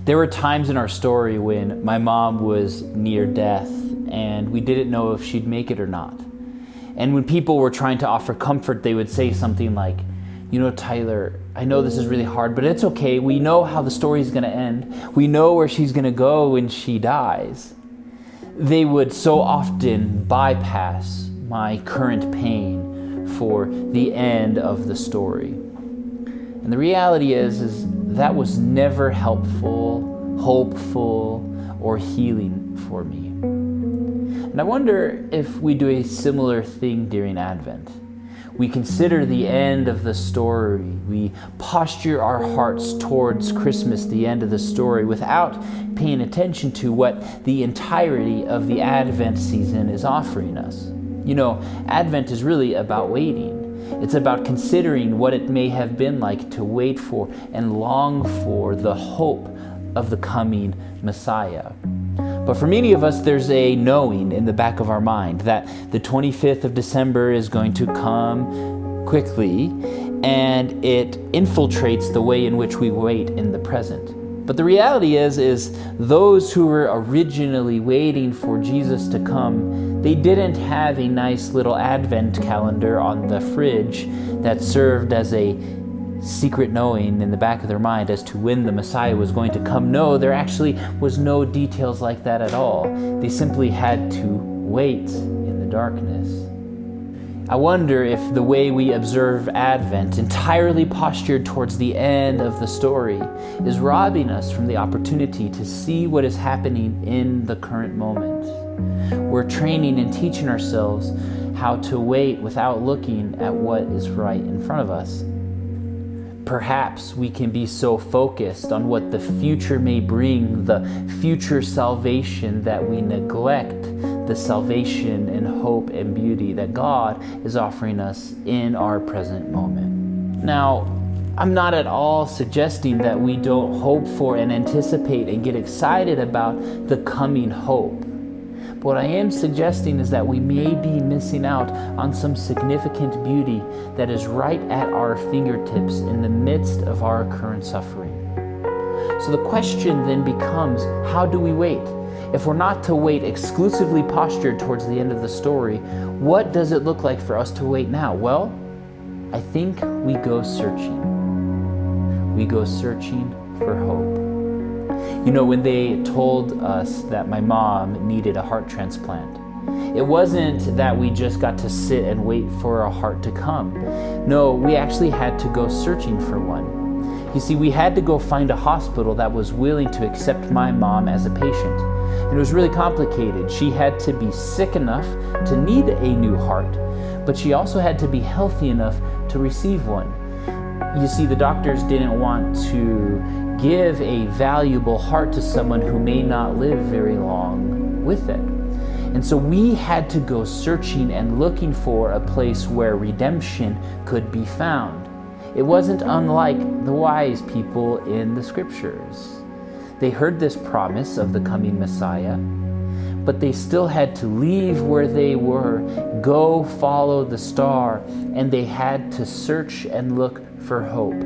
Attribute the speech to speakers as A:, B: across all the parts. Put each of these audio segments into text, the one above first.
A: There were times in our story when my mom was near death and we didn't know if she'd make it or not. And when people were trying to offer comfort, they would say something like, Tyler, I know this is really hard, but it's okay. We know how the story's going to end. We know where she's going to go when she dies. They would so often bypass my current pain for the end of the story. And the reality is that was never helpful, hopeful, or healing for me. And I wonder if we do a similar thing during Advent. We consider the end of the story. We posture our hearts towards Christmas, the end of the story, without paying attention to what the entirety of the Advent season is offering us. Advent is really about waiting. It's about considering what it may have been like to wait for and long for the hope of the coming Messiah. But for many of us, there's a knowing in the back of our mind that the 25th of December is going to come quickly, and it infiltrates the way in which we wait in the present. But the reality is those who were originally waiting for Jesus to come, they didn't have a nice little Advent calendar on the fridge that served as a secret knowing in the back of their mind as to when the Messiah was going to come. No, there actually was no details like that at all. They simply had to wait in the darkness. I wonder if the way we observe Advent, entirely postured towards the end of the story, is robbing us from the opportunity to see what is happening in the current moment. We're training and teaching ourselves how to wait without looking at what is right in front of us. Perhaps we can be so focused on what the future may bring, the future salvation, that we neglect the salvation and hope and beauty that God is offering us in our present moment. Now, I'm not at all suggesting that we don't hope for and anticipate and get excited about the coming hope. But what I am suggesting is that we may be missing out on some significant beauty that is right at our fingertips in the midst of our current suffering. So the question then becomes, how do we wait? If we're not to wait exclusively postured towards the end of the story, what does it look like for us to wait now? Well, I think we go searching. We go searching for hope. When they told us that my mom needed a heart transplant, it wasn't that we just got to sit and wait for a heart to come. No, we actually had to go searching for one. You see, we had to go find a hospital that was willing to accept my mom as a patient. And it was really complicated. She had to be sick enough to need a new heart, but she also had to be healthy enough to receive one. You see, the doctors didn't want to give a valuable heart to someone who may not live very long with it. And so we had to go searching and looking for a place where redemption could be found. It wasn't unlike the wise people in the scriptures. They heard this promise of the coming Messiah, but they still had to leave where they were, go follow the star, and they had to search and look for hope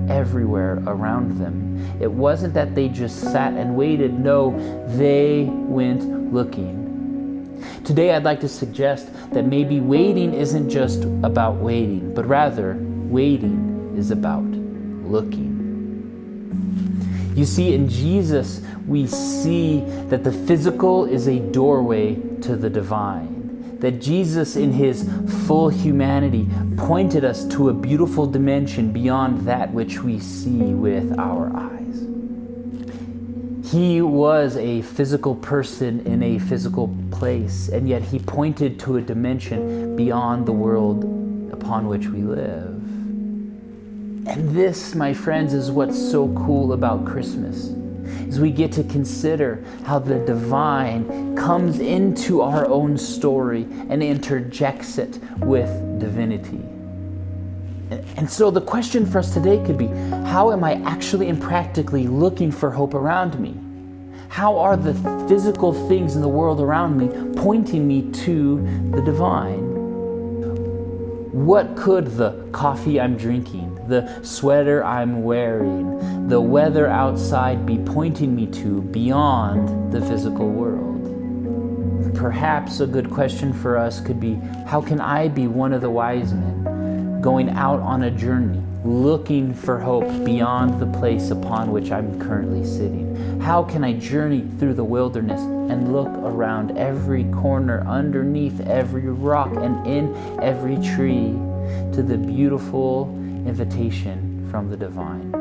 A: everywhere around them. It wasn't that they just sat and waited. No, they went looking. Today I'd like to suggest that maybe waiting isn't just about waiting, but rather waiting is about looking. You see, in Jesus, we see that the physical is a doorway to the divine. That Jesus, in his full humanity, pointed us to a beautiful dimension beyond that which we see with our eyes. He was a physical person in a physical place, and yet he pointed to a dimension beyond the world upon which we live. And this, my friends, is what's so cool about Christmas. Is we get to consider how the divine comes into our own story and interjects it with divinity. And so the question for us today could be, how am I actually and practically looking for hope around me? How are the physical things in the world around me pointing me to the divine? What could the coffee I'm drinking, the sweater I'm wearing, the weather outside be pointing me to beyond the physical world? Perhaps a good question for us could be, how can I be one of the wise men, going out on a journey, looking for hope beyond the place upon which I'm currently sitting? How can I journey through the wilderness and look around every corner, underneath every rock, and in every tree to the beautiful invitation from the divine?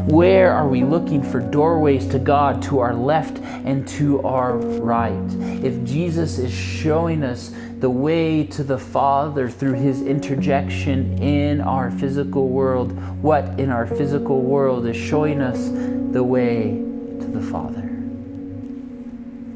A: Where are we looking for doorways to God, to our left and to our right? If Jesus is showing us the way to the Father through his interjection in our physical world, what in our physical world is showing us the way to the Father?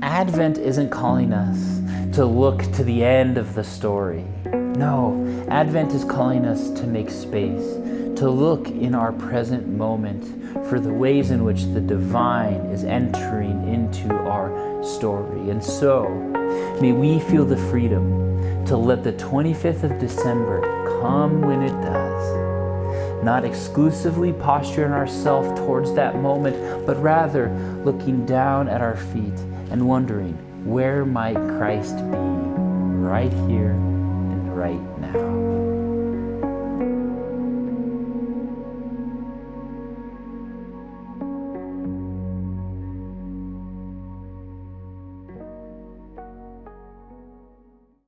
A: Advent isn't calling us to look to the end of the story. No, Advent is calling us to make space, to look in our present moment for the ways in which the divine is entering into our story. And so, may we feel the freedom to let the 25th of December come when it does. Not exclusively posturing ourselves towards that moment, but rather looking down at our feet and wondering, where might Christ be right here and right now?